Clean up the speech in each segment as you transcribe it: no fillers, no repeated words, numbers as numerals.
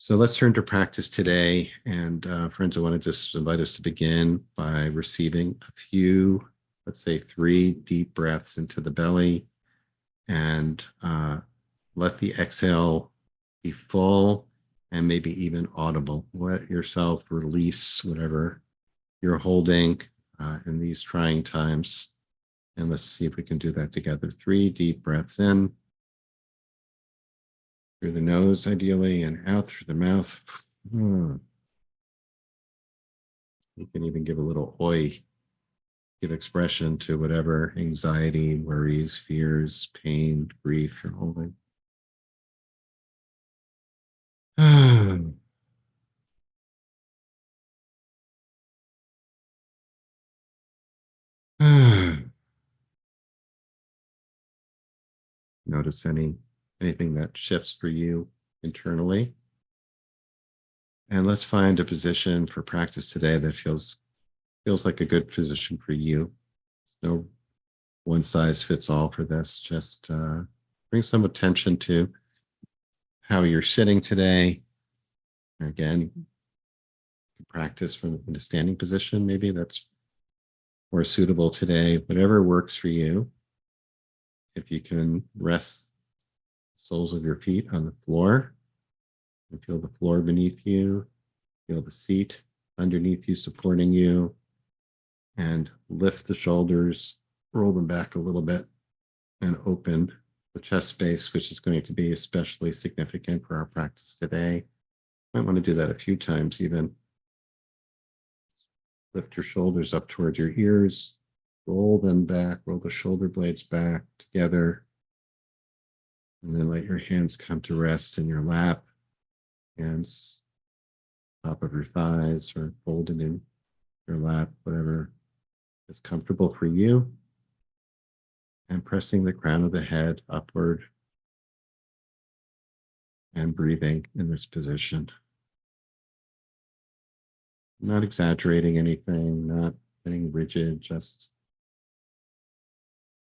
So let's turn to practice today. And friends, I want to just invite us to begin by receiving a few, let's say 3 deep breaths into the belly, and let the exhale be full and maybe even audible. Let yourself release whatever you're holding in these trying times. And let's see if we can do that together. 3 deep breaths in through the nose, ideally, and out through the mouth. You can even give a little oi, give expression to whatever anxiety, worries, fears, pain, grief you're holding. Notice anything that shifts for you internally. And let's find a position for practice today that feels like a good position for you. There's no one size fits all for this. Just bring some attention to how you're sitting today. Again, practice from in a standing position. Maybe that's more suitable today. Whatever works for you. If you can rest soles of your feet on the floor and feel the floor beneath you, feel the seat underneath you supporting you, and lift the shoulders, roll them back a little bit, and open the chest space, which is going to be especially significant for our practice today. Might want to do that a few times even. Lift your shoulders up towards your ears, roll them back, roll the shoulder blades back together, and then let your hands come to rest in your lap, hands top of your thighs or folded in your lap, whatever is comfortable for you, and pressing the crown of the head upward and breathing in this position. Not exaggerating anything, not getting rigid, just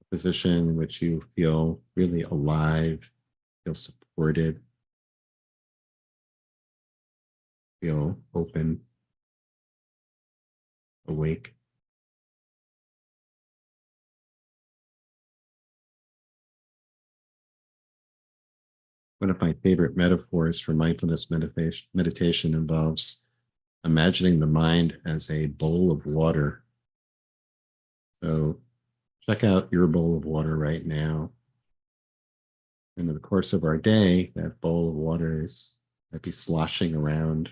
a position in which you feel really alive, feel supported, feel open, awake. One of my favorite metaphors for mindfulness meditation involves imagining the mind as a bowl of water. So check out your bowl of water right now. And in the course of our day, that bowl of water might be sloshing around,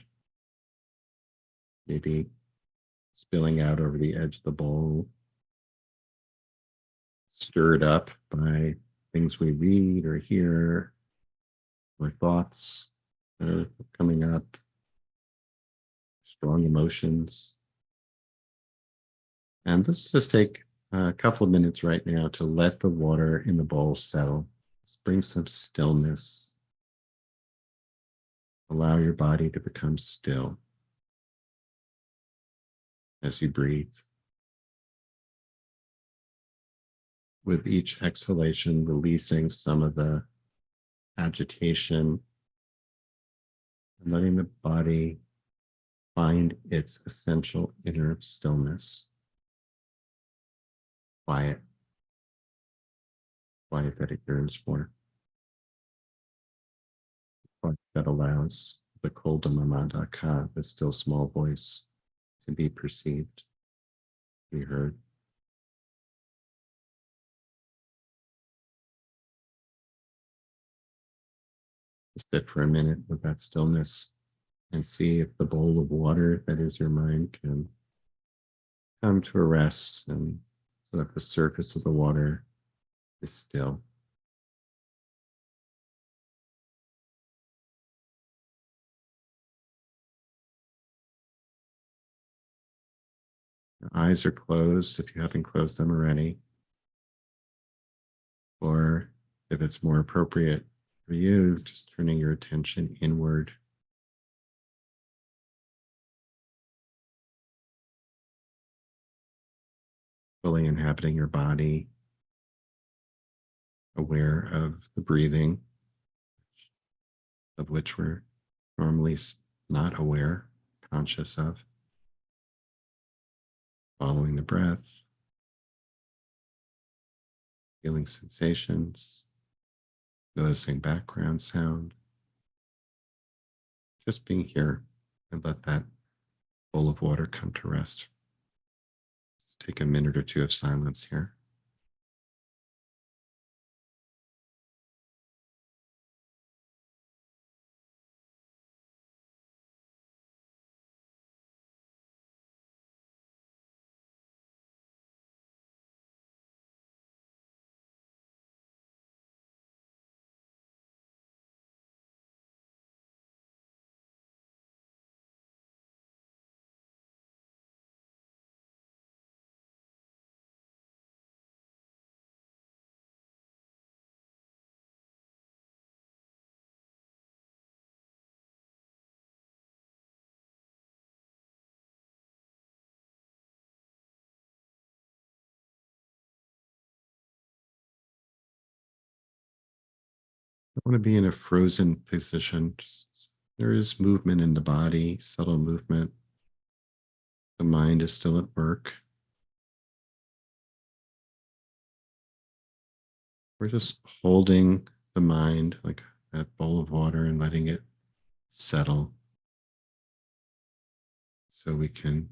maybe spilling out over the edge of the bowl, stirred up by things we read or hear, or thoughts that are coming up, strong emotions. And let's just take a couple of minutes right now to let the water in the bowl settle. Just bring some stillness. Allow your body to become still as you breathe. With each exhalation, releasing some of the agitation and letting the body find its essential inner stillness. Quiet that it yearns for. Quiet that allows the Koldamamandaka, the still small voice, to be perceived, to be heard. Just sit for a minute with that stillness and see if the bowl of water that is your mind can come to a rest, and so that the surface of the water is still. Your eyes are closed if you haven't closed them already. Or if it's more appropriate for you, just turning your attention inward. Fully inhabiting your body, aware of the breathing, of which we're normally not aware, conscious of. Following the breath, feeling sensations, noticing background sound, just being here, and let that bowl of water come to rest. Let's take a minute or two of silence here. I want to be in a frozen position. There is movement in the body, subtle movement. The mind is still at work. We're just holding the mind like that bowl of water and letting it settle so we can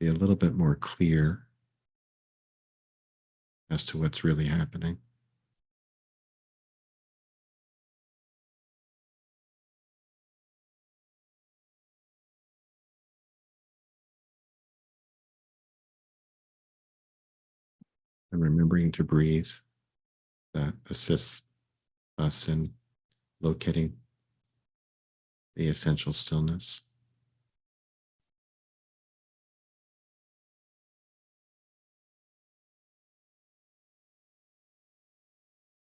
be a little bit more clear as to what's really happening. And remembering to breathe, that assists us in locating the essential stillness.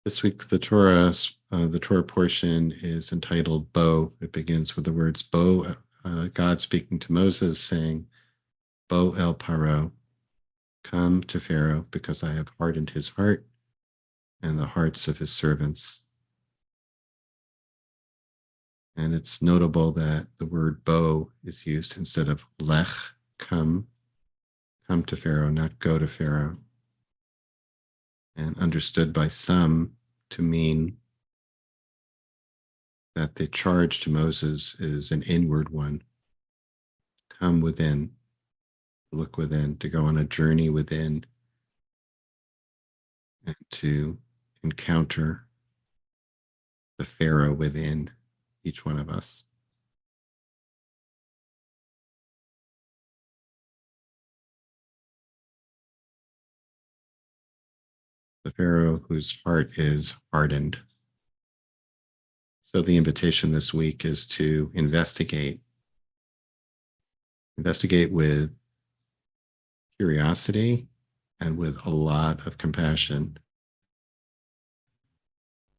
This week, the Torah portion is entitled Bo. It begins with the words Bo, God speaking to Moses, saying, Bo el Paro, come to Pharaoh, because I have hardened his heart and the hearts of his servants. And it's notable that the word Bo is used instead of Lech, come to Pharaoh, not go to Pharaoh, and understood by some to mean that the charge to Moses is an inward one. Come within, look within, to go on a journey within, and to encounter the Pharaoh within each one of us. The Pharaoh whose heart is hardened. So the invitation this week is to investigate with curiosity and with a lot of compassion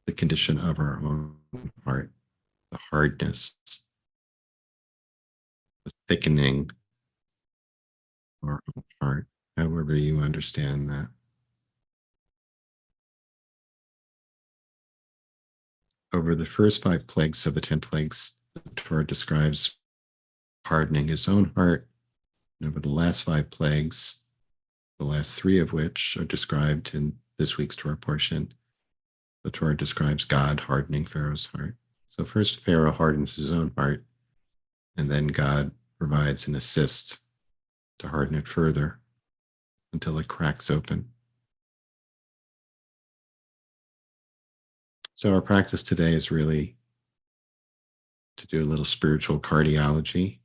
the condition of our own heart, the hardness, the thickening of our own heart, however you understand that. Over the first 5 plagues of the 10 plagues, the Torah describes hardening his own heart. And over the last 5 plagues, the last 3 of which are described in this week's Torah portion, the Torah describes God hardening Pharaoh's heart. So first Pharaoh hardens his own heart, and then God provides an assist to harden it further until it cracks open. So our practice today is really to do a little spiritual cardiology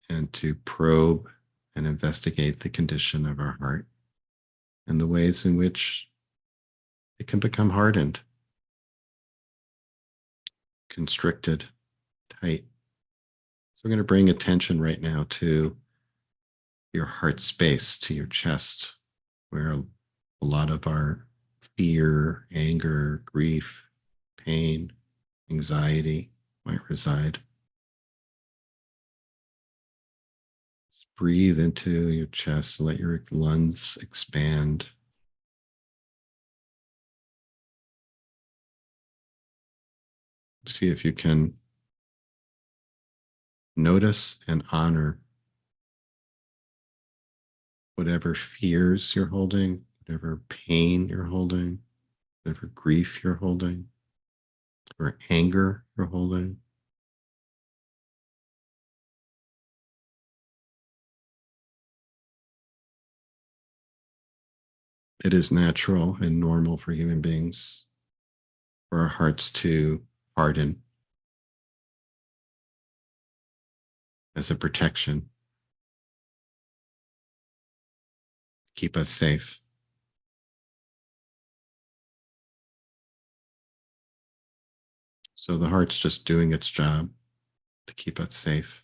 and to probe and investigate the condition of our heart and the ways in which it can become hardened, constricted, tight. So we're going to bring attention right now to your heart space, to your chest, where a lot of our fear, anger, grief, pain, anxiety might reside. Just breathe into your chest, let your lungs expand. See if you can notice and honor whatever fears you're holding, whatever pain you're holding, whatever grief you're holding, or anger you're holding. It is natural and normal for human beings for our hearts to harden as a protection, keep us safe. So the heart's just doing its job to keep us safe,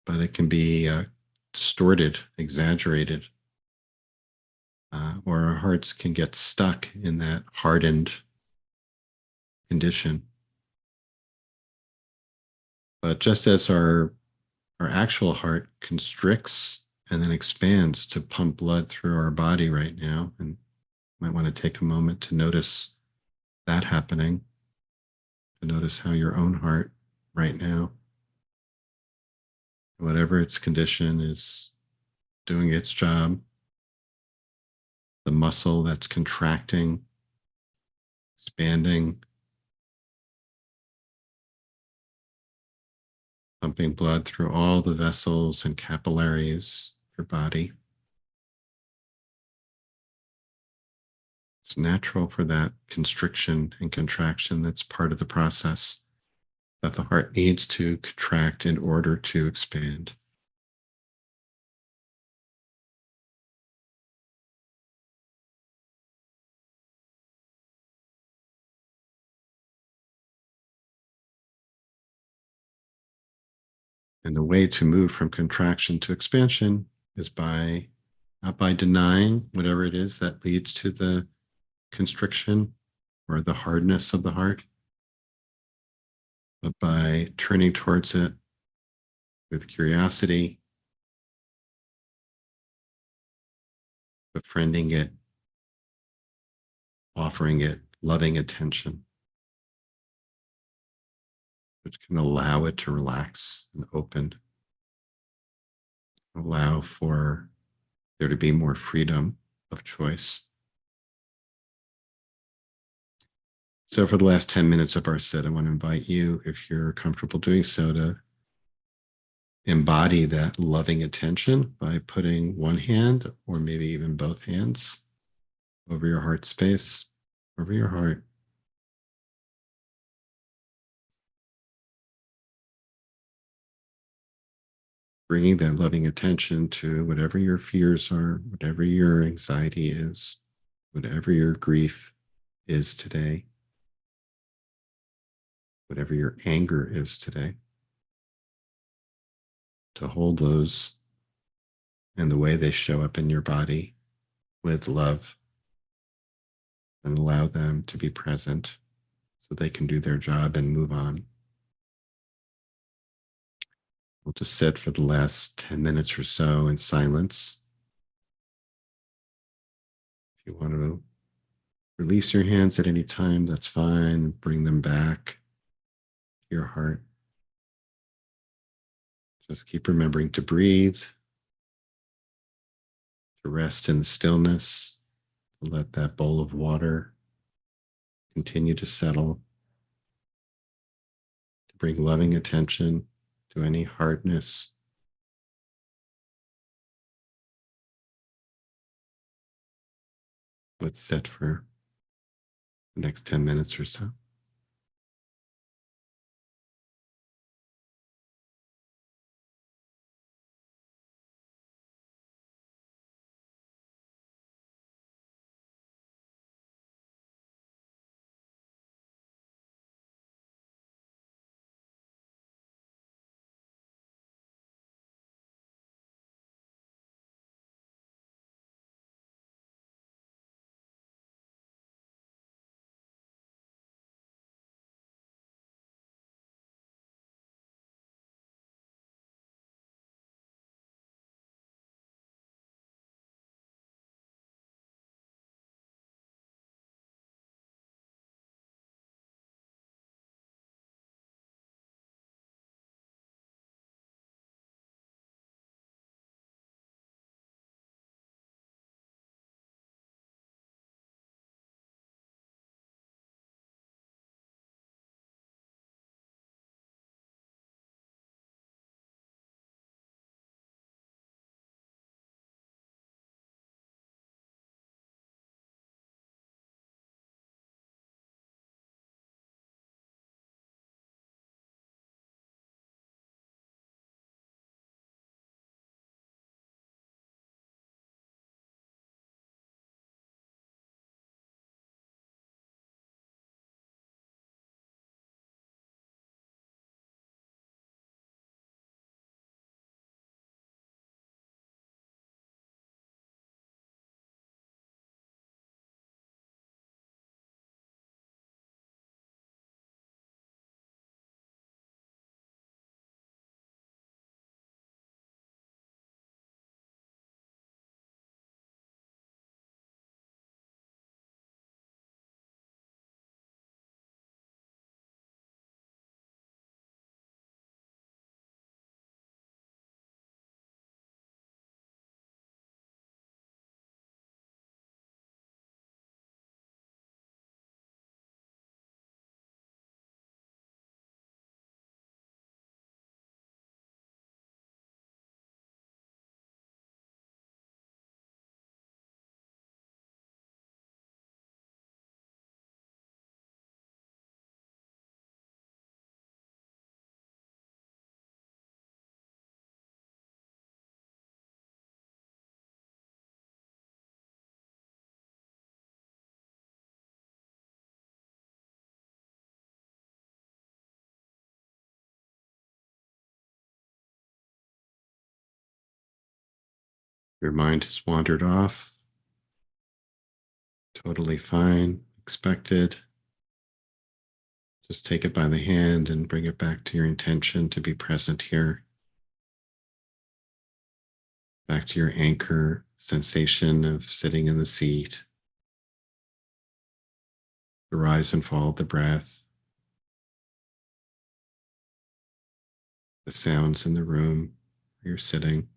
but it can be distorted, exaggerated, or our hearts can get stuck in that hardened condition. But just as our actual heart constricts and then expands to pump blood through our body right now, and you might want to take a moment to notice that happening, to notice how your own heart right now, whatever its condition, is doing its job. The muscle that's contracting, expanding, pumping blood through all the vessels and capillaries of your body. It's natural for that constriction and contraction. That's part of the process that the heart needs to contract in order to expand. And the way to move from contraction to expansion is by not by denying whatever it is that leads to the constriction or the hardness of the heart, but by turning towards it with curiosity, befriending it, offering it loving attention, which can allow it to relax and open, allow for there to be more freedom of choice. So, for the last 10 minutes of our set, I want to invite you, if you're comfortable doing so, to embody that loving attention by putting one hand or maybe even both hands over your heart space, over your heart. Bringing that loving attention to whatever your fears are, whatever your anxiety is, whatever your grief is today, whatever your anger is today, to hold those and the way they show up in your body with love and allow them to be present so they can do their job and move on. We'll just sit for the last 10 minutes or so in silence. If you want to release your hands at any time, that's fine. Bring them back to your heart. Just keep remembering to breathe, to rest in the stillness, to let that bowl of water continue to settle, to bring loving attention to any hardness. Let's sit for the next 10 minutes or so. Your mind has wandered off. Totally fine, expected. Just take it by the hand and bring it back to your intention to be present here. Back to your anchor sensation of sitting in the seat, the rise and fall of the breath, the sounds in the room where you're sitting,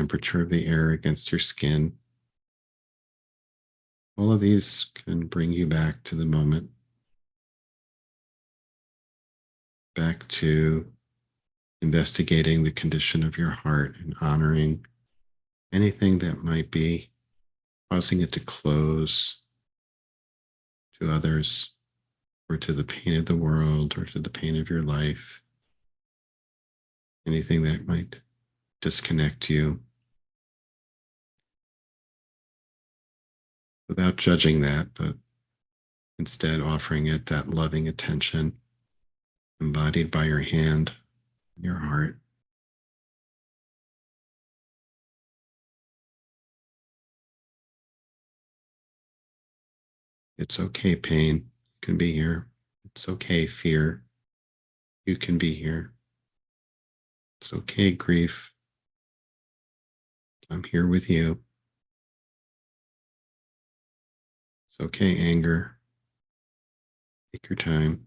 temperature of the air against your skin. All of these can bring you back to the moment, back to investigating the condition of your heart and honoring anything that might be causing it to close to others or to the pain of the world or to the pain of your life, anything that might disconnect you, without judging that, but instead offering it that loving attention embodied by your hand, your heart. It's okay, pain. You can be here. It's okay, fear. You can be here. It's okay, grief. I'm here with you. It's okay, anger. Take your time.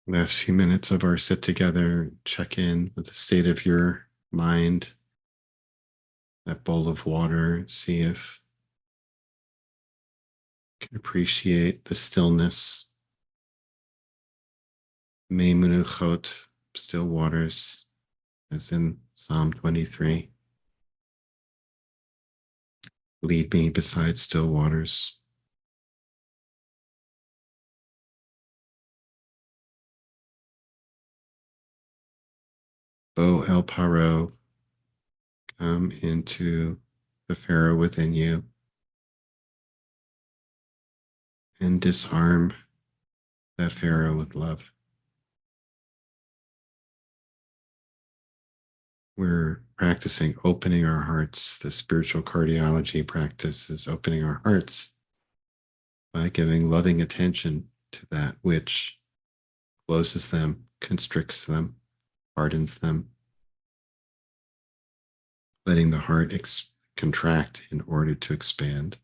Last few minutes of our sit together, check in with the state of your mind, that bowl of water, see if you can appreciate the stillness. Me Menuchot, still waters, as in Psalm 23. Lead me beside still waters. Bo El Paro, come into the Pharaoh within you and disarm that Pharaoh with love. We're practicing opening our hearts. The spiritual cardiology practice is opening our hearts by giving loving attention to that which closes them, constricts them, hardens them, letting the heart contract in order to expand.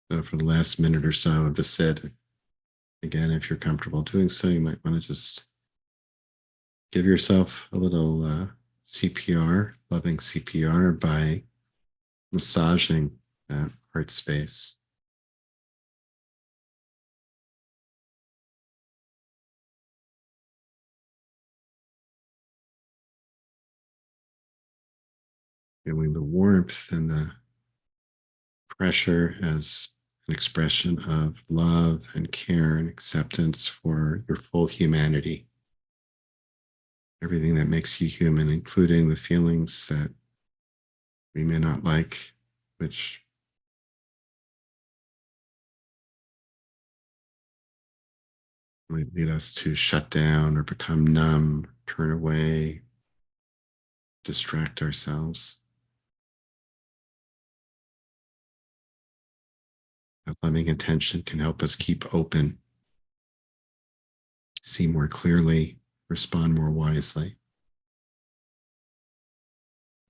So for the last minute or so of the sit, again, if you're comfortable doing so, you might want to just give yourself a little CPR, loving CPR, by massaging that heart space. Feeling the warmth and the pressure as an expression of love and care and acceptance for your full humanity. Everything that makes you human, including the feelings that we may not like, which might lead us to shut down or become numb, turn away, distract ourselves. That loving attention can help us keep open, see more clearly, respond more wisely,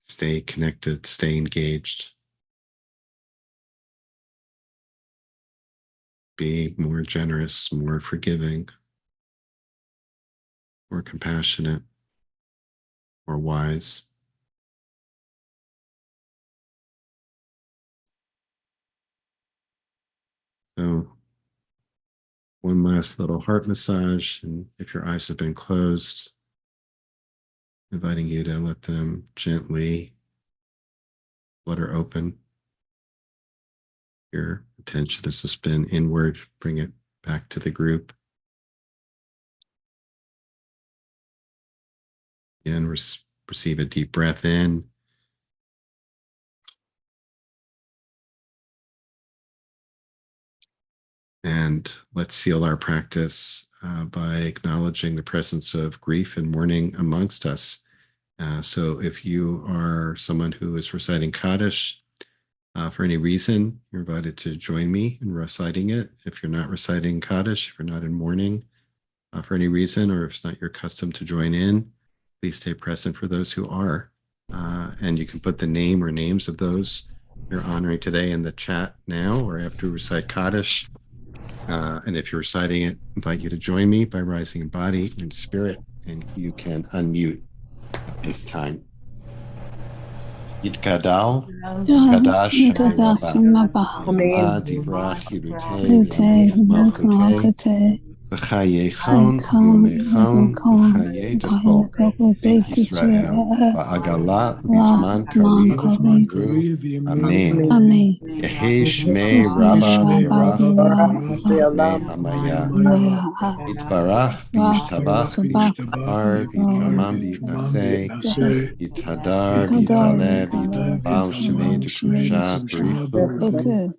stay connected, stay engaged, be more generous, more forgiving, more compassionate, more wise. So, one last little heart massage. And if your eyes have been closed, inviting you to let them gently flutter open. Your attention is to spin inward, bring it back to the group. Again, receive a deep breath in. And let's seal our practice by acknowledging the presence of grief and mourning amongst us. So if you are someone who is reciting Kaddish for any reason, you're invited to join me in reciting it. If you're not reciting Kaddish, if you're not in mourning for any reason, or if it's not your custom to join in, please stay present for those who are. And you can put the name or names of those you're honoring today in the chat now or after we recite Kaddish. And if you're reciting it, I invite you to join me by rising in body and spirit, and you can unmute at this time. Yitkadal, Kadash, Rabba, Divrach, Yirute, Malchute, V'chayechon, Yomechon, V'chaye Dechol, Beit Yisrael, V'agala, V'zman Kariv, Amen. Amen. Yehi Shmei Rabba V'rach V'yamei Hamaya. Yitbarach V'yishtabach V'yishtabar V'yitramam V'yitnaseh Yitadar V'yitaleh V'yitbal Shemei Dekusha B'richu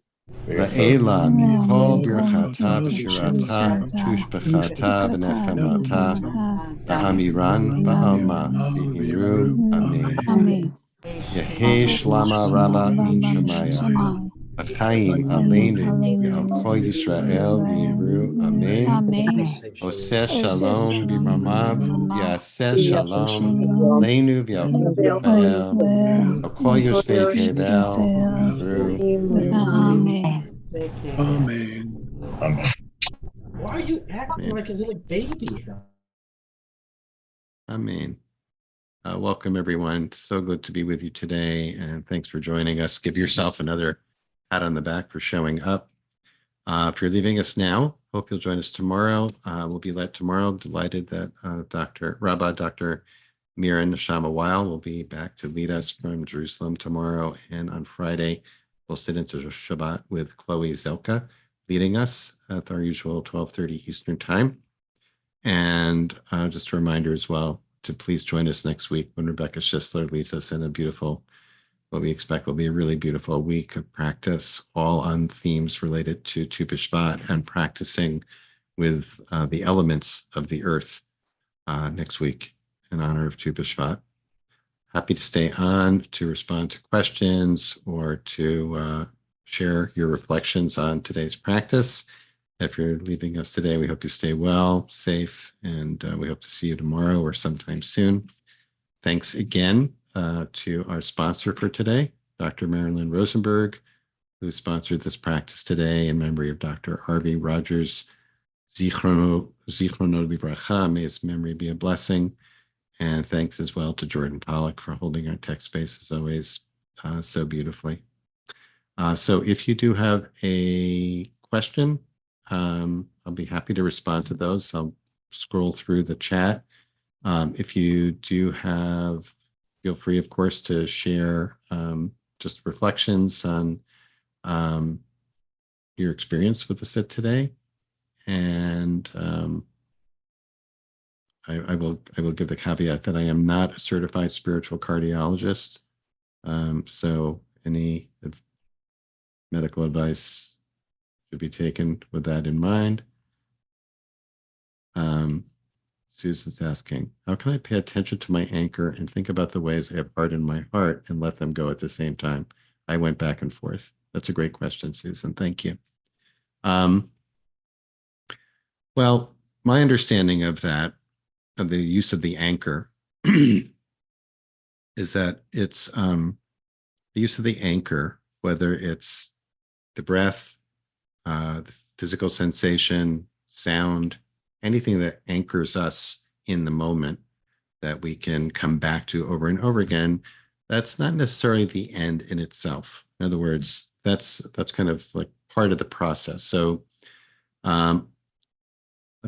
La'ela Mikol Birchata V'shirata Tushbechata V'nechemata Ba'amiran Ba'alma V'imru Amen. Yehi Shlama Rabba In Shemaya Achayim Aleinu V'al Kol Yisrael V'imru Amen. Oseh Shalom B'mamav Yaseh Shalom Leinu V'al Yisrael V'al Kol Yoshvei Tevel V'imru Amen. Amen. Why are you acting like a little baby? Amen. Welcome, everyone. So good to be with you today, and thanks for joining us. Give yourself another pat on the back for showing up. If you're leaving us now, hope you'll join us tomorrow. We'll be led tomorrow. Delighted that Rabbi Dr. Miran Neshama will be back to lead us from Jerusalem tomorrow. And on Friday, we'll sit into Shabbat with Chloe Zelka leading us at our usual 12:30 Eastern time. And just a reminder as well to please join us next week when Rebecca Schisler leads us in a beautiful, what we expect will be a really beautiful week of practice, all on themes related to Tu B'Shvat and practicing with the elements of the earth next week in honor of Tu B'Shvat. Happy to stay on to respond to questions or to share your reflections on today's practice. If you're leaving us today, we hope you stay well, safe, and we hope to see you tomorrow or sometime soon. Thanks again to our sponsor for today, Dr. Marilyn Rosenberg, who sponsored this practice today in memory of Dr. R.V. Rogers. Zichrono Livracha, may his memory be a blessing. And thanks as well to Jordan Pollock for holding our text space as always so beautifully. So if you do have a question, I'll be happy to respond to those. I'll scroll through the chat. If you do have, feel free, of course, to share just reflections on your experience with the sit today. And I will give the caveat that I am not a certified spiritual cardiologist. So any medical advice should be taken with that in mind. Susan's asking, how can I pay attention to my anchor and think about the ways I have hardened my heart and let them go at the same time? I went back and forth. That's a great question, Susan. Thank you. Well, my understanding of that, of the use of the anchor, is that it's the use of the anchor, whether it's the breath, the physical sensation, sound, anything that anchors us in the moment that we can come back to over and over again, that's not necessarily the end in itself. In other words, that's kind of like part of the process. So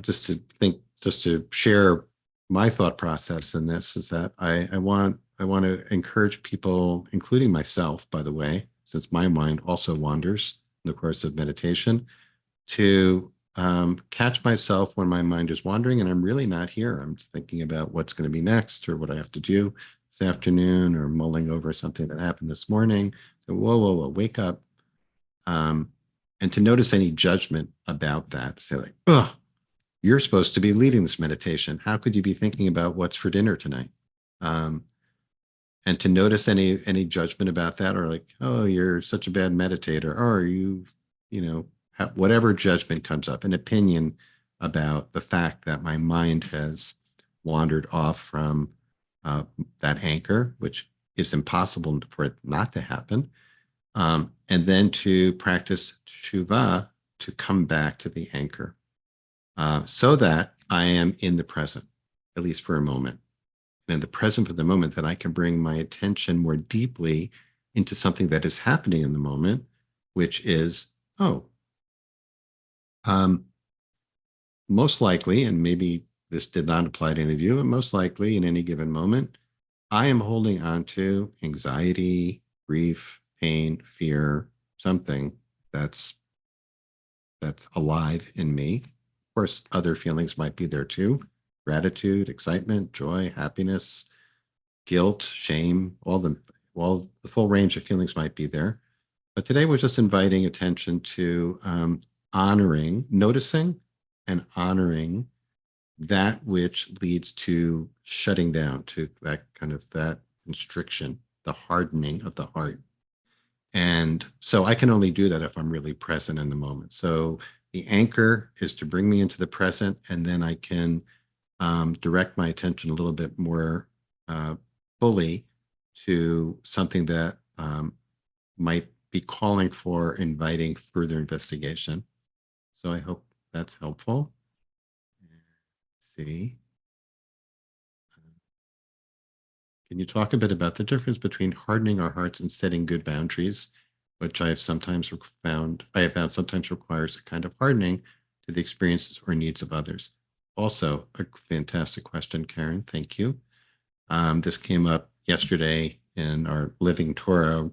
just to share my thought process in this is that I want to encourage people, including myself, by the way, since my mind also wanders in the course of meditation, to catch myself when my mind is wandering and I'm really not here. I'm thinking about what's going to be next or what I have to do this afternoon or mulling over something that happened this morning. So whoa, wake up. And to notice any judgment about that, say like, oh, you're supposed to be leading this meditation. How could you be thinking about what's for dinner tonight? And to notice any judgment about that, or like, oh, you're such a bad meditator, or you know, whatever judgment comes up, an opinion about the fact that my mind has wandered off from that anchor, which is impossible for it not to happen. And then to practice teshuvah to come back to the anchor. So that I am in the present, at least for a moment. And in the present for the moment, that I can bring my attention more deeply into something that is happening in the moment, which is, most likely, and maybe this did not apply to any of you, but most likely in any given moment, I am holding on to anxiety, grief, pain, fear, something that's alive in me. Of course, other feelings might be there too. Gratitude, excitement, joy, happiness, guilt, shame, all the full range of feelings might be there. But today we're just inviting attention to honoring, noticing and honoring that which leads to shutting down, to that kind of that constriction, the hardening of the heart. And so I can only do that if I'm really present in the moment. So the anchor is to bring me into the present, and then I can direct my attention a little bit more fully to something that might be calling for inviting further investigation. So I hope that's helpful. Let's see. Can you talk a bit about the difference between hardening our hearts and setting good boundaries, which I have found sometimes requires a kind of hardening to the experiences or needs of others? Also, a fantastic question, Karen. Thank you. This came up yesterday in our Living Torah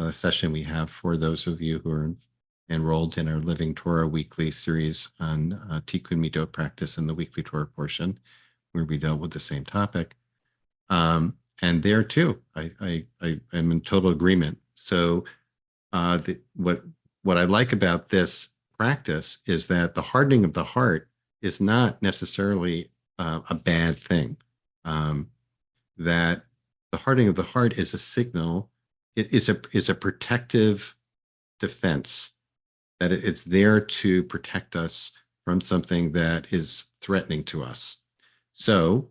session we have for those of you who are enrolled in our Living Torah weekly series on Tikkun Midot practice in the weekly Torah portion, where we dealt with the same topic. And there too, I am in total agreement. So what I like about this practice is that the hardening of the heart is not necessarily a bad thing. That the hardening of the heart is a signal, is a protective defense, that it's there to protect us from something that is threatening to us. So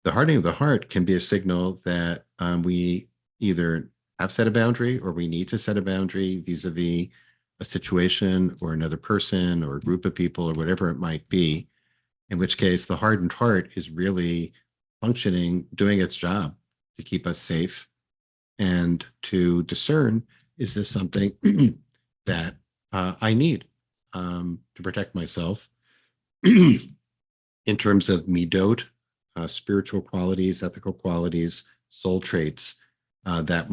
the hardening of the heart can be a signal that we either have set a boundary or we need to set a boundary vis-a-vis a situation or another person or a group of people or whatever it might be, in which case the hardened heart is really functioning, doing its job to keep us safe and to discern, is this something that I need to protect myself in terms of midot, spiritual qualities, ethical qualities, soul traits. That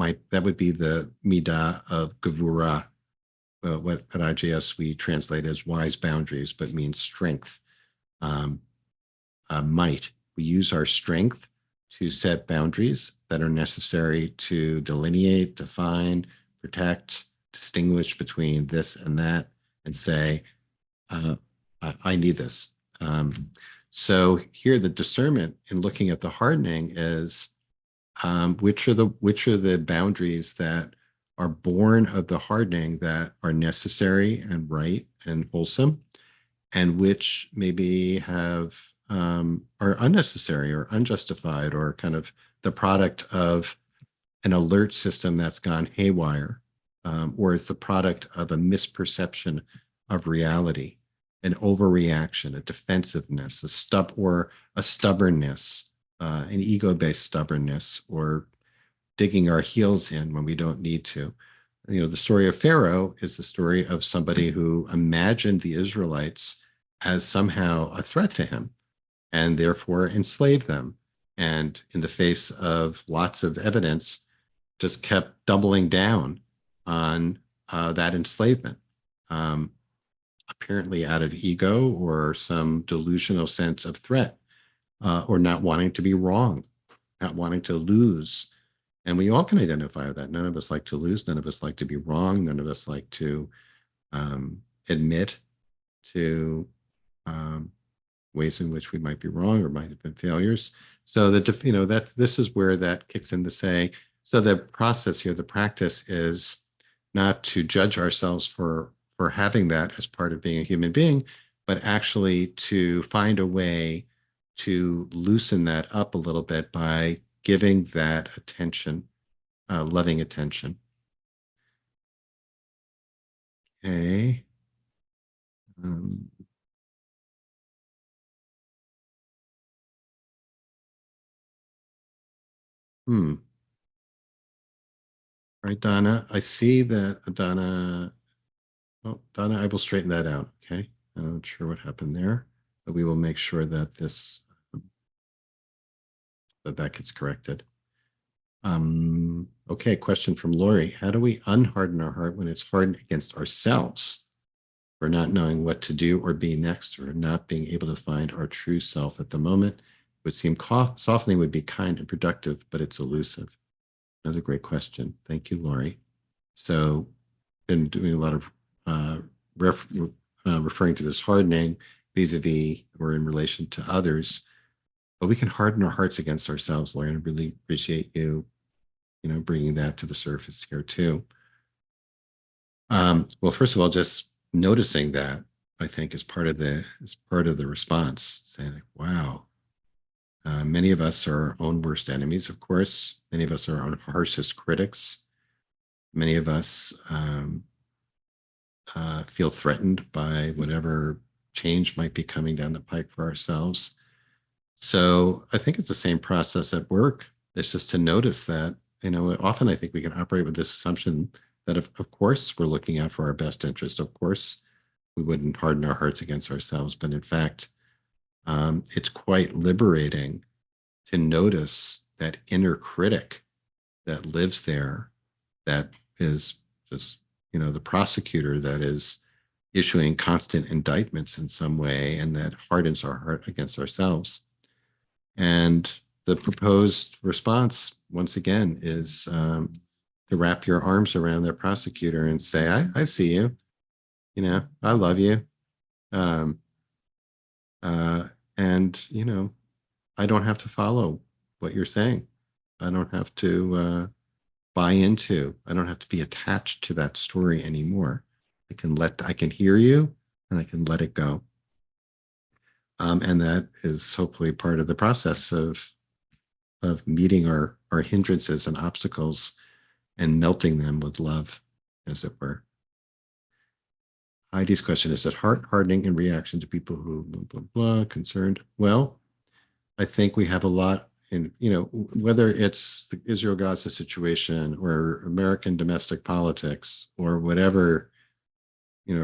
would be the midah of gevura, what at IJS we translate as wise boundaries, but means strength, might. We use our strength to set boundaries that are necessary to delineate, define, protect, distinguish between this and that, and say, I need this. So here, the discernment in looking at the hardening is which are the boundaries that are born of the hardening that are necessary and right and wholesome, and which maybe are unnecessary or unjustified or kind of the product of an alert system that's gone haywire, or it's the product of a misperception of reality, an overreaction, a defensiveness, a stubbornness, an ego-based stubbornness, or digging our heels in when we don't need to. The story of Pharaoh is the story of somebody who imagined the Israelites as somehow a threat to him and therefore enslaved them. And in the face of lots of evidence, just kept doubling down on that enslavement, apparently out of ego or some delusional sense of threat, or not wanting to be wrong, not wanting to lose. And we all can identify with that. None of us like to lose. None of us like to be wrong. None of us like to admit to ways in which we might be wrong or might have been failures. So this is where that kicks in to say, so the process here, the practice is not to judge ourselves for having that as part of being a human being, but actually to find a way to loosen that up a little bit by giving that attention, loving attention. Okay. All right, Donna, I see that Donna, I will straighten that out. Okay. I'm not sure what happened there, but we will make sure that that gets corrected. Okay, question from Lori. How do we unharden our heart when it's hardened against ourselves for not knowing what to do or be next, or not being able to find our true self at the moment? It would seem softening would be kind and productive, but it's elusive. Another great question. Thank you, Lori. So, been doing a lot of referring to this hardening vis-a-vis or in relation to others, but we can harden our hearts against ourselves, Lori. And I really appreciate you, bringing that to the surface here too. Well, first of all, just noticing that, I think, is part of the response. Saying, like, wow, many of us are our own worst enemies, of course. Many of us are our own harshest critics. Many of us feel threatened by whatever change might be coming down the pike for ourselves. So I think it's the same process at work. It's just to notice that, often I think we can operate with this assumption that of course we're looking out for our best interest. Of course, we wouldn't harden our hearts against ourselves. But in fact, it's quite liberating to notice that inner critic that lives there, that is just, the prosecutor that is issuing constant indictments in some way, and that hardens our heart against ourselves. And the proposed response, once again, is to wrap your arms around that prosecutor and say, I see you, I love you. And, I don't have to follow what you're saying. I don't have to buy into, I don't have to be attached to that story anymore. I can hear you and I can let it go. And that is hopefully part of the process of meeting our hindrances and obstacles and melting them with love, as it were. Heidi's question is that heart hardening in reaction to people who blah, blah, blah, concerned. Well, I think we have a lot in, whether it's the Israel-Gaza situation or American domestic politics or whatever,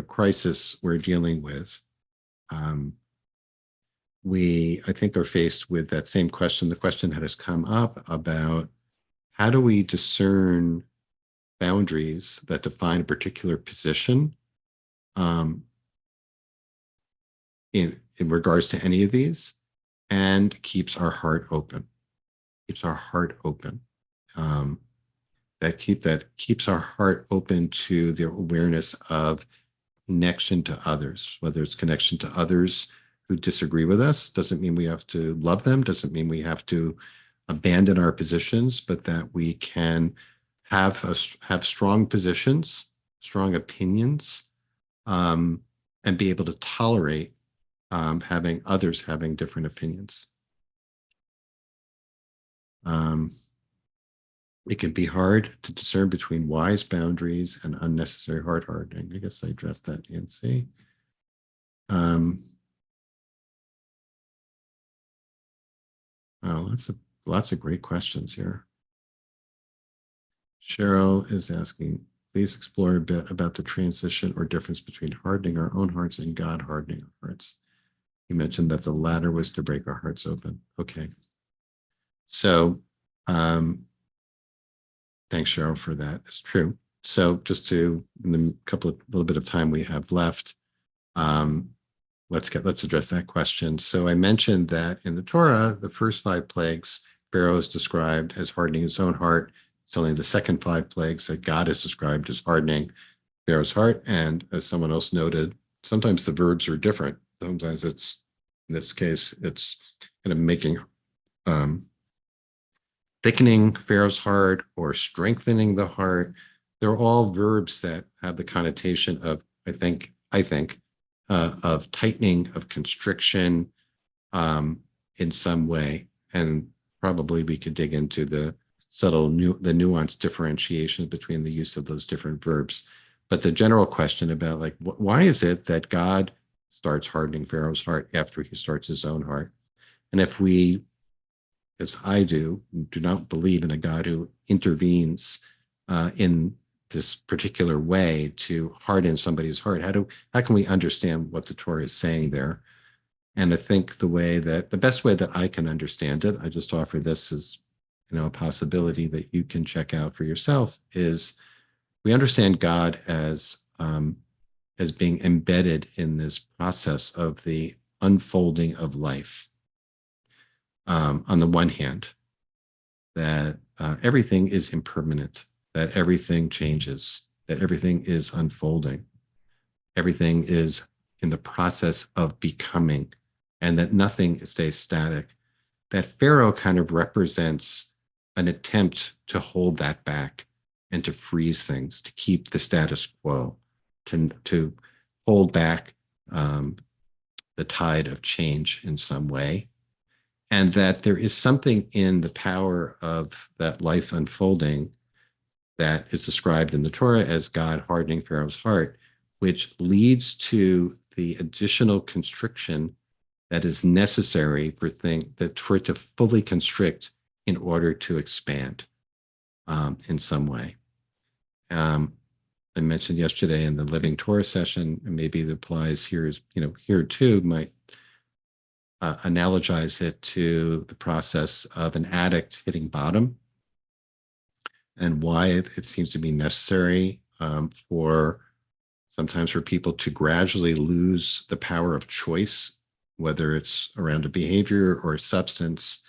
crisis we're dealing with. We, I think, are faced with that same question, the question that has come up about how do we discern boundaries that define a particular position in regards to any of these, and keeps our heart open. Keeps our heart open. That keeps our heart open to the awareness of connection to others, whether it's connection to others who disagree with us. Doesn't mean we have to love them, doesn't mean we have to abandon our positions, but that we can have strong positions, strong opinions, and be able to tolerate having others having different opinions. It can be hard to discern between wise boundaries and unnecessary heart hardening. I guess I addressed that, Nancy. Oh, lots of great questions here. Cheryl is asking, please explore a bit about the transition or difference between hardening our own hearts and God hardening our hearts. You mentioned that the latter was to break our hearts open. Okay. So thanks, Cheryl, for that. It's true. So just in the little bit of time we have left, let's address that question. So I mentioned that in the Torah, the first 5 plagues, Pharaoh is described as hardening his own heart. It's only the second 5 plagues that God is described as hardening Pharaoh's heart. And as someone else noted, sometimes the verbs are different. Sometimes it's, in this case, it's kind of making thickening Pharaoh's heart or strengthening the heart. They're all verbs that have the connotation of, I think, of tightening, of constriction in some way. And probably we could dig into the the nuanced differentiation between the use of those different verbs. But the general question about why is it that God starts hardening Pharaoh's heart after he starts his own heart? And if we, as I do not believe in a God who intervenes in this particular way to harden somebody's heart, how can we understand what the Torah is saying there? And I think the best way that I can understand it, I just offer this as a possibility that you can check out for yourself, is we understand God as being embedded in this process of the unfolding of life. On the one hand, that everything is impermanent, that everything changes, that everything is unfolding, everything is in the process of becoming, and that nothing stays static. That Pharaoh kind of represents an attempt to hold that back and to freeze things, to keep the status quo, to hold back the tide of change in some way. And that there is something in the power of that life unfolding that is described in the Torah as God hardening Pharaoh's heart, which leads to the additional constriction that is necessary for it to fully constrict in order to expand in some way. I mentioned yesterday in the Living Torah session, and maybe it applies here, here too, might analogize it to the process of an addict hitting bottom, and why it seems to be necessary sometimes for people to gradually lose the power of choice, whether it's around a behavior or a substance,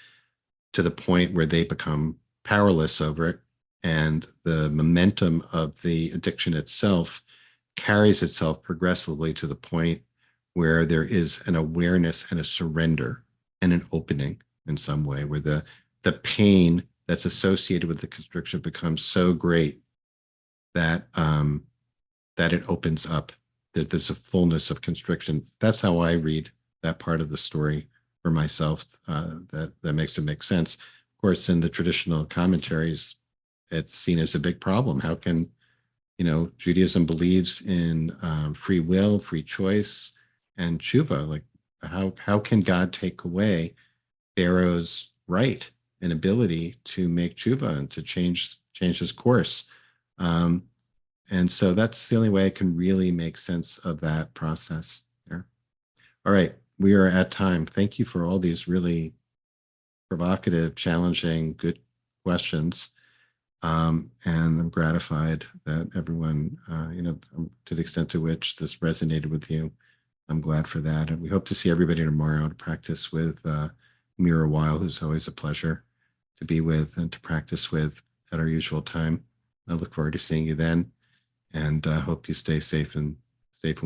to the point where they become powerless over it. And the momentum of the addiction itself carries itself progressively to the point where there is an awareness and a surrender and an opening in some way, where the pain that's associated with the constriction becomes so great that that it opens up, that there's a fullness of constriction. That's how I read that part of the story for myself. That makes it make sense. Of course, in the traditional commentaries, it's seen as a big problem. How can, Judaism believes in free will, free choice, and tshuva. Like, how can God take away Pharaoh's right and ability to make tshuva and to change his course? Um, and so that's the only way I can really make sense of that process there. All right, we are at time. Thank you for all these really provocative, challenging, good questions. And I'm gratified that everyone, to the extent to which this resonated with you, I'm glad for that. And we hope to see everybody tomorrow to practice with Mira Weil, who's always a pleasure to be with and to practice with at our usual time. I look forward to seeing you then, and hope you stay safe and well.